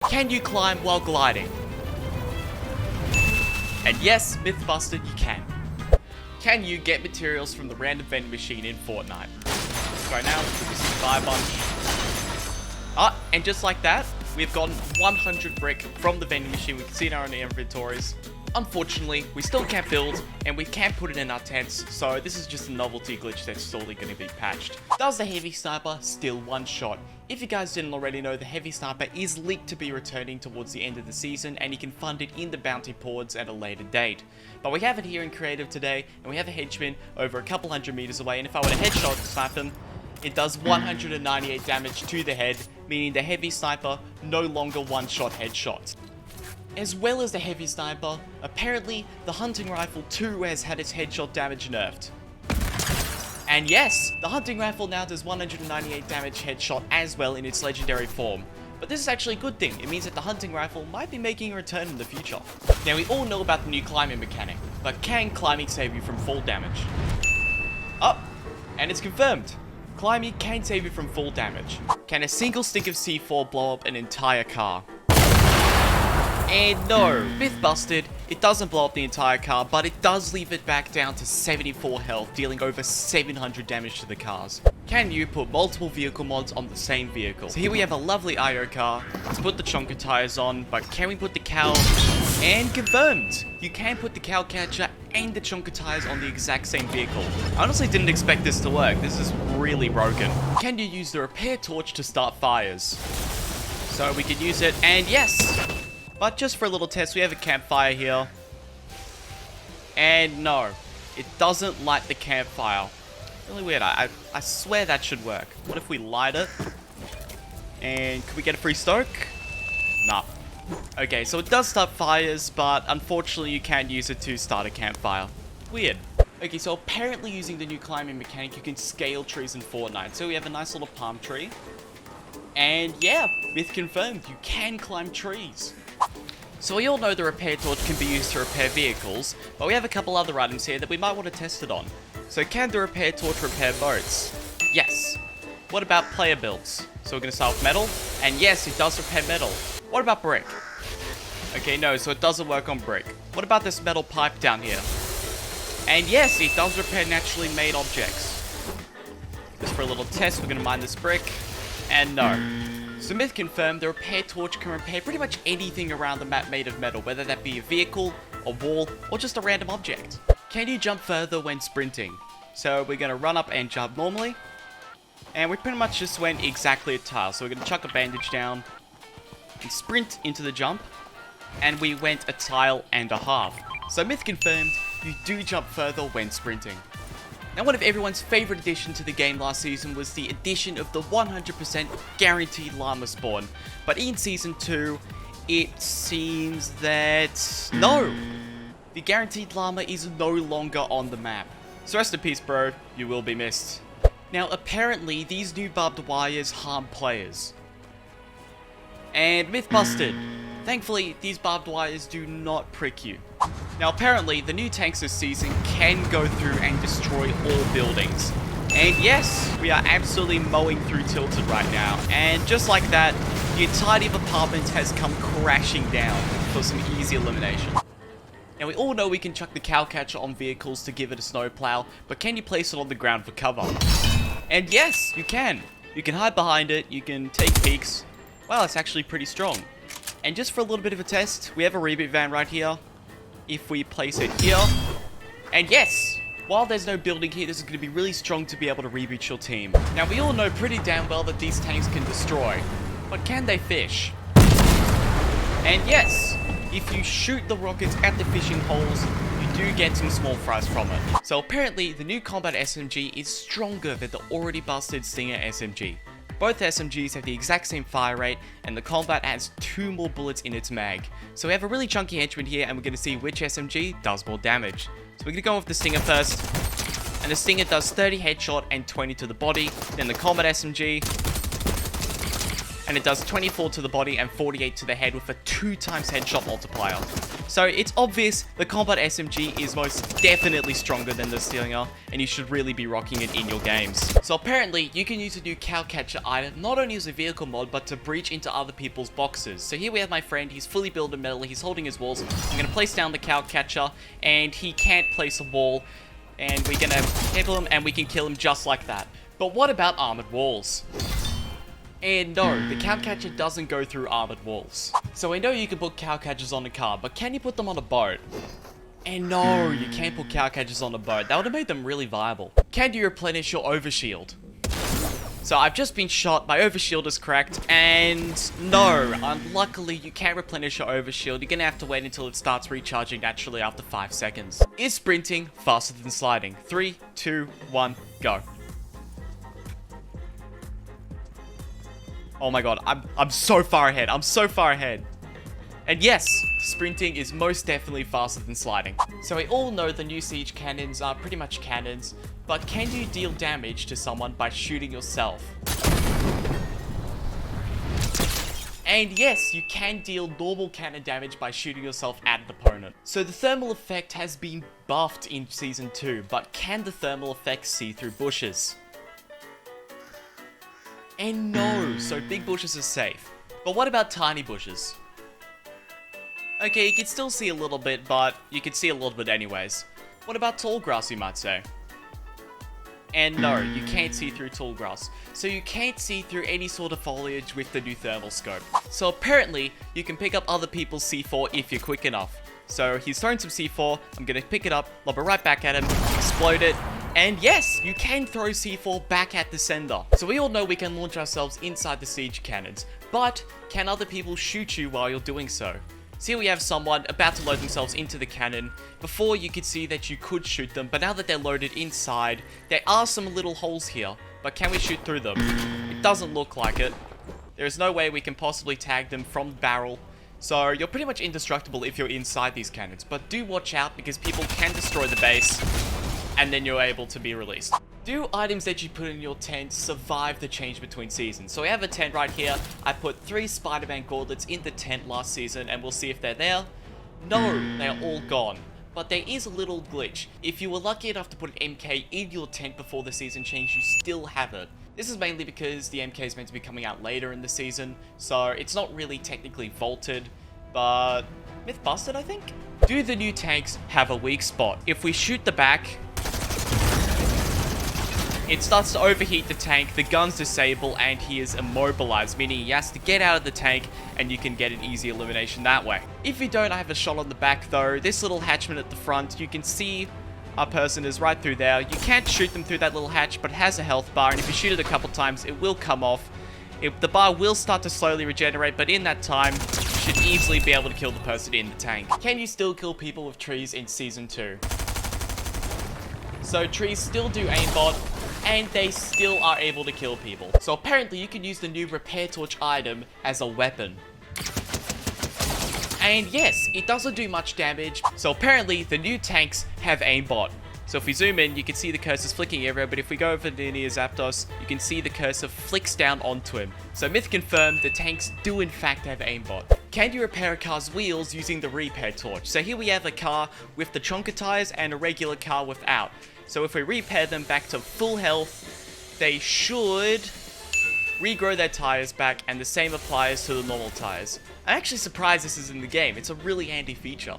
Can you climb while gliding? And yes, myth busted, you can. Can you get materials from the random vending machine in Fortnite? Right now, we just buy a bunch. And just like that, we've gotten 100 brick from the vending machine. We can see it in our own inventories. Unfortunately, we still can't build, and we can't put it in our tents, so this is just a novelty glitch that's slowly going to be patched. Does the heavy sniper still one shot? If you guys didn't already know, the heavy sniper is leaked to be returning towards the end of the season, and you can fund it in the bounty pods at a later date. But we have it here in creative today, and we have a henchman over a couple hundred meters away, and if I were to headshot snipe him, it does 198 damage to the head, meaning the heavy sniper no longer one-shot headshots. As well as the heavy sniper, apparently the hunting rifle too has had its headshot damage nerfed. And yes, the hunting rifle now does 198 damage headshot as well in its legendary form. But this is actually a good thing. It means that the hunting rifle might be making a return in the future. Now we all know about the new climbing mechanic, but can climbing save you from fall damage? And it's confirmed. Climbing can save you from fall damage. Can a single stick of C4 blow up an entire car? And no, myth busted, it doesn't blow up the entire car, but it does leave it back down to 74 health, dealing over 700 damage to the cars. Can you put multiple vehicle mods on the same vehicle? So here we have a lovely IO car. Let's put the chonker tires on, but can we put the cow? And confirmed! You can put the cow catcher and the chonker tires on the exact same vehicle. I honestly didn't expect this to work. This is really broken. Can you use the repair torch to start fires? So we can use it, and yes! But just for a little test, we have a campfire here. And no, it doesn't light the campfire. Really weird. I swear that should work. What if we light it? And could we get a free stoke? Nah. Okay, so it does start fires, but unfortunately you can't use it to start a campfire. Weird. Okay, so apparently using the new climbing mechanic, you can scale trees in Fortnite. So we have a nice little palm tree. And yeah, myth confirmed, you can climb trees. So we all know the repair torch can be used to repair vehicles, but we have a couple other items here that we might want to test it on. So can the repair torch repair boats? Yes. What about player builds? So we're going to start with metal, and yes, it does repair metal. What about brick? Okay, no, so it doesn't work on brick. What about this metal pipe down here? And yes, it does repair naturally made objects. Just for a little test, we're going to mine this brick, and no. So myth confirmed, the repair torch can repair pretty much anything around the map made of metal, whether that be a vehicle, a wall, or just a random object. Can you jump further when sprinting? So we're going to run up and jump normally, and we pretty much just went exactly a tile. So we're going to chuck a bandage down and sprint into the jump, and we went a tile and a half. So myth confirmed, you do jump further when sprinting. Now, one of everyone's favorite addition to the game last season was the addition of the 100% guaranteed llama spawn. But in Season 2, it seems that no! The guaranteed llama is no longer on the map. So rest in peace, bro. You will be missed. Now, apparently, these new barbed wires harm players. And myth busted. Thankfully, these barbed wires do not prick you. Now, apparently, the new tanks this season can go through and destroy all buildings. And yes, we are absolutely mowing through Tilted right now. And just like that, the entirety of apartment has come crashing down for some easy elimination. Now, we all know we can chuck the cow catcher on vehicles to give it a snowplow, but can you place it on the ground for cover? And yes, you can. You can hide behind it, you can take peeks. Wow, it's actually pretty strong. And just for a little bit of a test, we have a reboot van right here. If we place it here, and yes, while there's no building here, this is going to be really strong to be able to reboot your team. Now, we all know pretty damn well that these tanks can destroy, but can they fish? And yes, if you shoot the rockets at the fishing holes, you do get some small fries from it. So apparently, the new combat SMG is stronger than the already busted Stinger SMG. Both SMGs have the exact same fire rate, and the combat adds 2 more bullets in its mag. So we have a really chunky henchman here, and we're going to see which SMG does more damage. So we're going to go with the Stinger first, and the Stinger does 30 headshot and 20 to the body. Then the combat SMG, and it does 24 to the body and 48 to the head with a 2 times headshot multiplier. So it's obvious the combat SMG is most definitely stronger than the Stinger, and you should really be rocking it in your games. So apparently, you can use a new cowcatcher item not only as a vehicle mod, but to breach into other people's boxes. So here we have my friend, he's fully built in metal, he's holding his walls. I'm going to place down the cowcatcher, and he can't place a wall, and we're going to tackle him, and we can kill him just like that. But what about armored walls? And no, the cowcatcher doesn't go through armored walls. So I know you can put cowcatchers on a car, but can you put them on a boat? And no, you can't put cowcatchers on a boat. That would have made them really viable. Can you replenish your overshield? So I've just been shot, my overshield is cracked, and no, unluckily you can't replenish your overshield. You're gonna have to wait until it starts recharging naturally after 5 seconds. Is sprinting faster than sliding? 3, 2, 1, go. Oh my god, I'm so far ahead. I'm so far ahead. And yes, sprinting is most definitely faster than sliding. So we all know the new siege cannons are pretty much cannons, but can you deal damage to someone by shooting yourself? And yes, you can deal normal cannon damage by shooting yourself at an opponent. So the thermal effect has been buffed in Season 2, but can the thermal effect see through bushes? And no, so big bushes are safe. But what about tiny bushes? Okay, you can still see a little bit, but you can see a little bit anyways. What about tall grass, you might say? And no, you can't see through tall grass. So you can't see through any sort of foliage with the new thermal scope. So apparently, you can pick up other people's C4 if you're quick enough. So he's throwing some C4, I'm gonna pick it up, lob it right back at him, explode it, and yes, you can throw C4 back at the sender. So we all know we can launch ourselves inside the siege cannons, but can other people shoot you while you're doing so? So here we have someone about to load themselves into the cannon. Before you could see that you could shoot them, but now that they're loaded inside, there are some little holes here, but can we shoot through them? It doesn't look like it. There is no way we can possibly tag them from the barrel. So you're pretty much indestructible if you're inside these cannons, but do watch out because people can destroy the base and then you're able to be released. Do items that you put in your tent survive the change between seasons? So we have a tent right here. I put 3 Spider-Man gauntlets in the tent last season and we'll see if they're there. No, they are all gone. But there is a little glitch. If you were lucky enough to put an MK in your tent before the season change, you still have it. This is mainly because the MK is meant to be coming out later in the season, so it's not really technically vaulted, but myth busted, I think? Do the new tanks have a weak spot? If we shoot the back, it starts to overheat the tank, the guns disable, and he is immobilized, meaning he has to get out of the tank, and you can get an easy elimination that way. If you don't have a shot on the back though, this little hatchment at the front, you can see our person is right through there. You can't shoot them through that little hatch, but it has a health bar, and if you shoot it a couple times, it will come off. The bar will start to slowly regenerate, but in that time, you should easily be able to kill the person in the tank. Can you still kill people with trees in Season 2? So trees still do aimbot, and they still are able to kill people. So apparently you can use the new repair torch item as a weapon. And yes, it doesn't do much damage. So apparently the new tanks have aimbot. So if we zoom in, you can see the cursors flicking everywhere, but if we go over to near Zapdos, you can see the cursor flicks down onto him. So myth confirmed, the tanks do in fact have aimbot. Can you repair a car's wheels using the repair torch? So here we have a car with the chonker tires and a regular car without. So if we repair them back to full health, they should regrow their tires back, and the same applies to the normal tires. I'm actually surprised this is in the game. It's a really handy feature.